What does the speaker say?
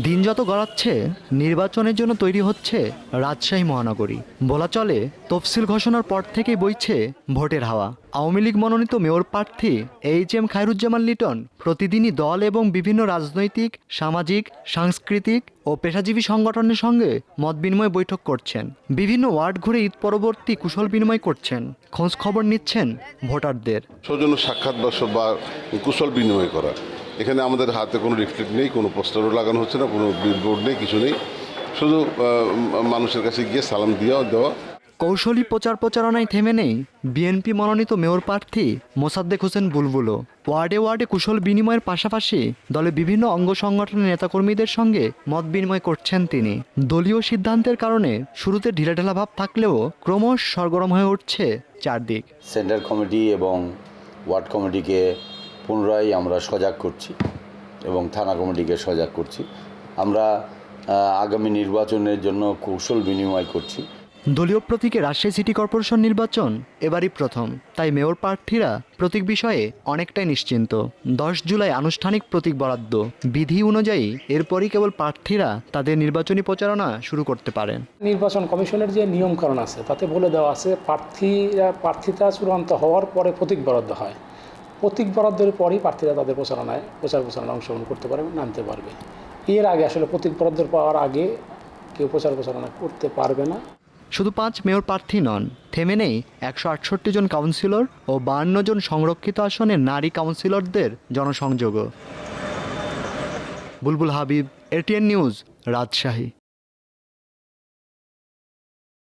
দিন যত গড়াচ্ছে নির্বাচনের জন্য তৈরি হচ্ছে রাজশাহী মহানগরী। বলা চলে তফসিল ঘোষণার পর থেকেই বইছে ভোটের হাওয়া। আওয়ামী লীগ মনোনীত মেয়র প্রার্থী এইচ.এম. খায়রুজ্জামান লিটন প্রতিদিনই দল এবং বিভিন্ন রাজনৈতিক, সামাজিক, সাংস্কৃতিক ও পেশাজীবী সংগঠনের সঙ্গে মত বিনিময় বৈঠক করছেন। বিভিন্ন ওয়ার্ড ঘুরে ঈদ পরবর্তী কুশল বিনিময় করছেন, খোঁজ খবর নিচ্ছেন ভোটারদের। সৌজন্য সাক্ষাৎ বা কুশল বিনিময় করা। এখানে আমাদের হাতে কোনো রিফ্লেক্ট নেই, কোনো পোস্টারও লাগানো হচ্ছে না, কোনো বিলবোর্ড নেই, কিছু নেই। শুধু মানুষের কাছে গিয়ে সালাম দেওয়া। কৌশলী প্রচারণায় থেমে নেই বিএনপি মনোনীত মেয়র প্রার্থী মোসাদ্দেক হোসেন বুলবুলও। ওয়ার্ডে ওয়ার্ডে কুশল বিনিময়ের পাশাপাশি দলে বিভিন্ন অঙ্গ সংগঠনের নেতাকর্মীদের সঙ্গে মত বিনিময় করছেন তিনি। দলীয় সিদ্ধান্তের কারণে শুরুতে ঢিলাঢালা ভাব থাকলেও ক্রমশ সরগরম হয়ে উঠছে চারদিক। সেন্টার কমিটি এবং ওয়ার্ড কমিটিকে পুনরায় আমরা সজাগ করছি এবং থানা কমিটিকে সজাগ করছি। আমরা আগামী নির্বাচনের জন্য কৌশল বিনিময় করছি। দলীয় প্রতীকে রাজশাহী সিটি কর্পোরেশন নির্বাচন এবারই প্রথম, তাই মেয়র প্রার্থীরা প্রতীক বিষয়ে অনেকটাই নিশ্চিন্ত। 10 জুলাই আনুষ্ঠানিক প্রতীক বরাদ্দ, বিধি অনুযায়ী এরপরই কেবল প্রার্থীরা তাদের নির্বাচনী প্রচারণা শুরু করতে পারেন। নির্বাচন কমিশনের যে নিয়মকানুন আছে তাতে বলে দেওয়া আছে প্রার্থিতা চূড়ান্ত হওয়ার পরে প্রতীক বরাদ্দ হয়। প্রতীক বরাদ্দের পরই প্রার্থীরা তাদের প্রচারণায় অংশগ্রহণ করতে পারবে, নামতে পারবে। এর আগে আসলে প্রতীক বরাদ্দ পাওয়ার আগে কেউ প্রচারণা করতে পারবে না। শুধু 5 মেয়র প্রার্থী নন, থেমে নেই 168 জন কাউন্সিলর ও 52 জন সংরক্ষিত আসনের নারী কাউন্সিলরদের জনসংযোগও। বুলবুল হাবিব, এটিএন নিউজ, রাজশাহী।